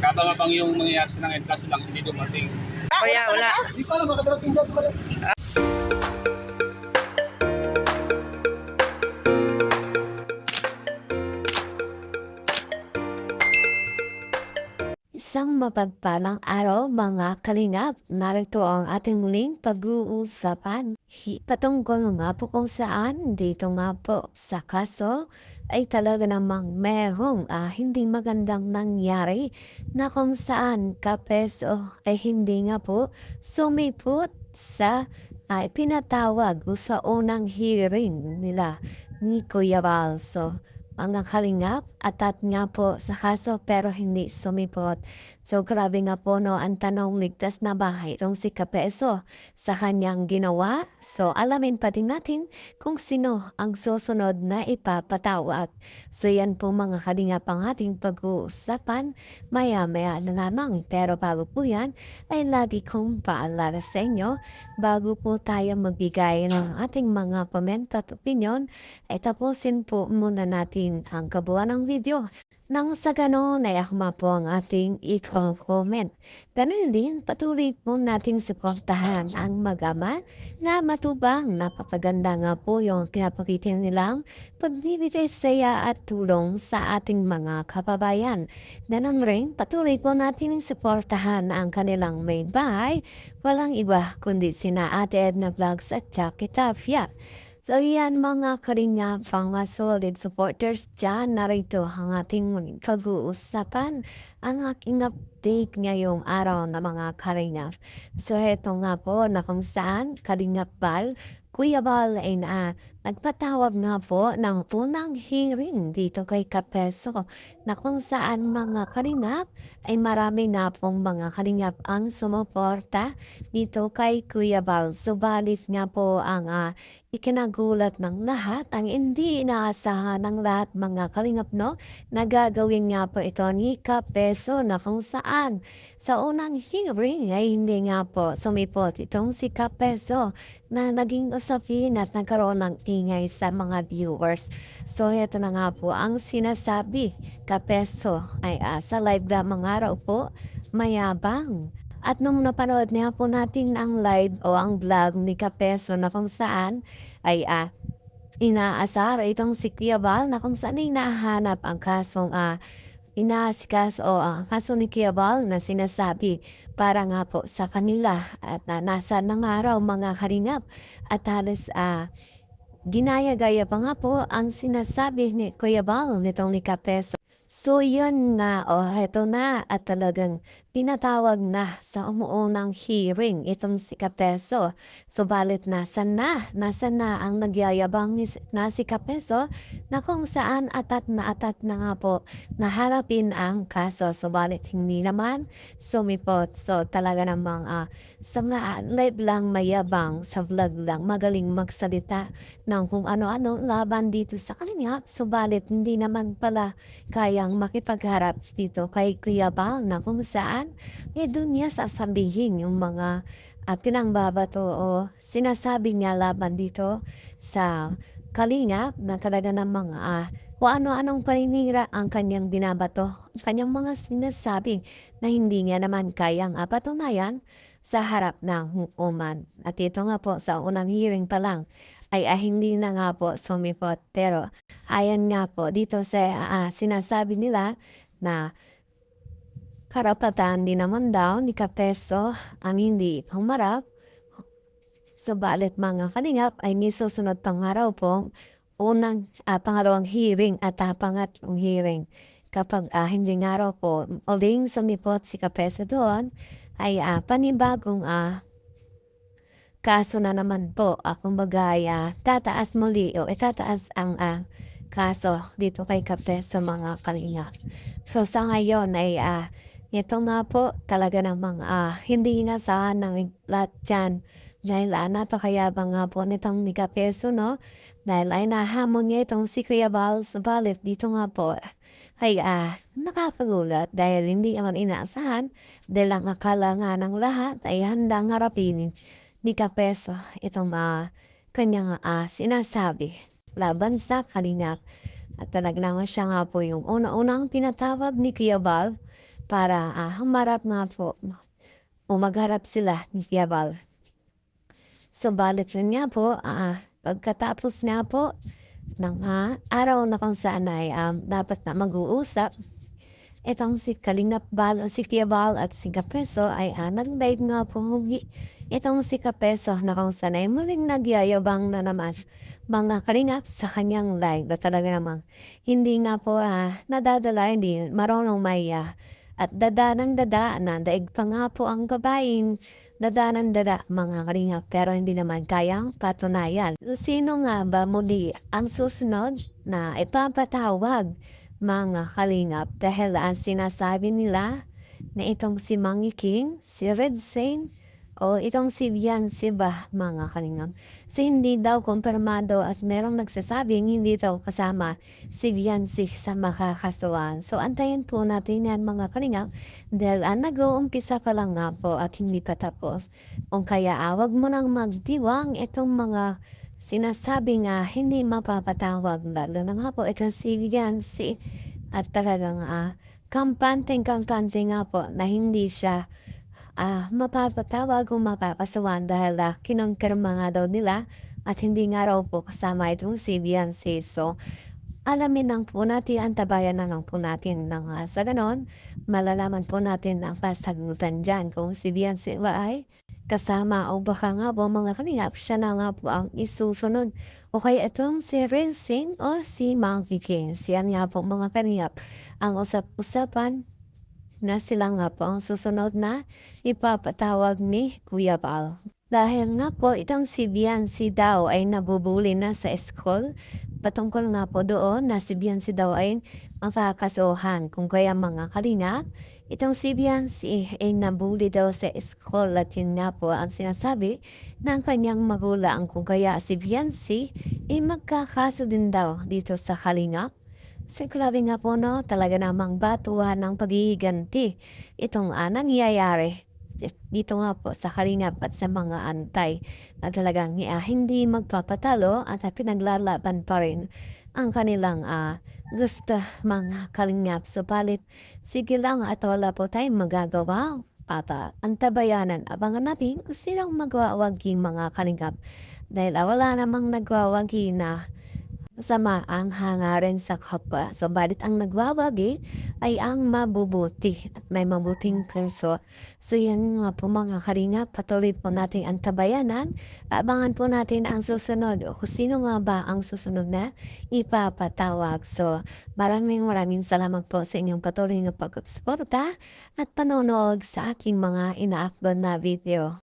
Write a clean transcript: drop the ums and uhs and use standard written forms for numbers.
Kabang-abang yung mangyayari sa langit, kaso lang hindi dumating. Kaya wala. Hindi ko alam, makadarating dyan pala. Isang mapagpalang araw mga kalingap, narito ang ating muling pag-uusapan. Patungkol nga po kung saan dito nga po sa kaso ay talaga namang merong hindi magandang nangyari na kung saan kapeso ay hindi nga po sumipot sa pinatawag o sa unang hearing nila ni Kuya Balso. Mga kalingap, atat nga po sa kaso pero hindi sumipot. So grabe nga po no, ang tanong ligtas na ba itong si Kapeso sa kanyang ginawa? So alamin pa din natin kung sino ang susunod na ipapatawag. So yan po mga kalingap ang ating pag-uusapan maya-maya na lamang. Pero bago po yan, ay lagi kong paalala sa inyo, bago po tayo magbigay ng ating mga komento at opinion, ay tapusin po muna natin ang kabuuan ng video. Nang sa ganon ay akma po ang ating i-comment. Ganun din, patuloy po natin suportahan ang mag-ama na matubang. Napakaganda nga po yung kinapakitin nilang pagbibigay saya at tulong sa ating mga kababayan. Ganun rin, patuloy po natin suportahan ang kanilang main bahay. Walang iba kundi sina Ate Edna Vlogs at Jackie Tafia. So yan mga karinya pang solid supporters dyan, narito ang ating pag-uusapan, ang aking update ngayong araw na mga karinya. So heto nga po na kung saan Kalingap Bal, Kuya Bal ay nagpatawag na po ng unang hearing dito kay Kapeso na kung saan mga kalingap ay marami na pong mga kalingap ang sumuporta dito kay Kuya Bal. Subalit nga po ang ikinagulat ng lahat, ang hindi inaasahan ng lahat mga kalingap no, nagagawin nga po ito ni Kapeso na kung saan sa unang hearing ay hindi nga po sumipot itong si Kapeso na naging usapin at nagkaroon ng ingay sa mga viewers. So ito na nga po ang sinasabi, Kapeso ay sa live na mga araw po, mayabang. At nung napanood niya po natin ang live o ang vlog ni Kapeso na kung saan ay inaasar itong si Kuya Bal na kung saan ay nahanap ang kasong inaasikas o kaso ni Kuya Bal na sinasabi para nga po sa kanila at nasa ng araw mga kalingap at halos ginaya-gaya pa nga po ang sinasabi ni Kuya Bal nitong ni Kapeso. So yun nga, heto na at talagang pinatawag na sa umuunang hearing itong si Kapeso. Subalit nasa na ang nagyayabang na si Kapeso na kung saan atat na nga po naharapin ang kaso. Subalit hindi naman sumipot. So talaga namang sa live lang mayabang, sa vlog lang magaling magsalita ng kung ano-ano laban dito sa kanya. Subalit hindi naman pala kayang makipagharap dito kay Kuya Bal na kung saan doon niya sasabihin yung mga pinangbabato o sinasabi niya laban dito sa Kalingap na talaga namang kung ano-anong paninira ang kanyang binabato, kanyang mga sinasabi na hindi niya naman kayang patunayan sa harap ng hukuman. At ito nga po sa unang hearing pa lang ay hindi na nga po sumipot. Pero ayan nga po dito sa sinasabi nila na karapatan din naman daw ni Kapeso ang hindi humarap. Subalit mga kalingap ay may susunod pang araw po unang pangalawang hearing at pangatlong hearing. Kapag hindi nga raw po uling sumipot si Kapeso doon ay panibagong kaso na naman po kumbaga tataas muli o itataas ang kaso dito kay Kapeso mga kalingap. So sa ngayon ay ito nga po talaga namang hindi inasahan ng lahat dyan dahil napakayabang nga po nitong ni Kapeso no, dahil ay nahamon niya itong si Kuya Bal. Subalit dito nga po ay nakapagulat dahil hindi naman inaasahan dahil ang akala nga ng lahat ay handang harapin ni Kapeso itong kanyang sinasabi laban sa Kalingap. At talaga naman siya nga po yung una-unang pinatawag ni Kuya Bal para humarap nga po o magharap sila ni Kiabal. Subalit rin nga po, pagkatapos nga po ng araw na kung saan ay dapat na mag-uusap, itong si Kalingap Bal o si Kiabal at si Kapeso ay nag-live nga po hugi. Itong si Kapeso na kung saan ay muling nagyayabang na naman mga kalingap sa kanyang live na talaga namang hindi nga po nadadala, hindi marunong may at dada ng dada na daig pa nga po ang gabain dada ng dada mga kalingap pero hindi naman kayang patunayan. Sino nga ba muli ang susunod na ipapatawag mga kalingap dahil sinasabi nila na itong si Mangi King, si Red Saint o itong si Viancy ba mga kalingap. So hindi daw kumpirmado at merong nagsasabing hindi daw kasama si Viancy sa makakasuhan. So antayin po natin yan mga kalingap dahil nag-uumpisa pa lang nga po at hindi pa tapos. Kung kaya wag mo nang magdiwang itong mga sinasabi nga hindi mapapatawag lalo na nga po itong si Viancy at talagang kampante nga po na hindi siya mapapatawag o mapapasuhan dahil kinumpirma nga daw nila at hindi nga raw po kasama itong si Viancy. So, alamin lang po natin, antabayan na lang po natin ng sa ganon, malalaman po natin ang pasagutan dyan kung si Viancy ba ay kasama o baka nga po mga kalingap siya na nga po ang isusunod. O kaya itong si Racing o si Monkey King. Siyan nga po mga kalingap ang usap-usapan na sila nga po ang susunod na ipapatawag ni Kuya Bal. Dahil nga po itong si Viancy daw ay nabubuli na sa school, patungkol nga po doon na si Viancy daw ay makakasuhan. Kung kaya mga kalingap, itong si Viancy ay nabuli daw sa school at yun nga po ang sinasabi ng kanyang magulang. Kung kaya si Viancy ay magkakaso din daw dito sa kalingap. So, grabe nga po no, talaga namang batuhan ng paghihiganti itong nangyayari dito nga po sa kalingap at sa mga antay na talagang hindi magpapatalo at pinaglalaban pa rin ang kanilang gusto mga kalingap. So, palit, sige lang at wala po tayong magagawa at antabayanan. Abangan natin kung sinong magwawagi mga kalingap dahil wala namang nagwawagi na sama ang hangarin sa kapwa. So, balit ang nagwawagi ay ang mabubuti at may mabuting perso. So, yan nga po mga kalingap. Patuloy po natin ang tabayanan. Abangan po natin ang susunod. O kung sino nga ba ang susunod na ipapatawag. So, maraming salamat po sa inyong patuloy na pag-suporta at panonood sa aking mga ina-upload na video.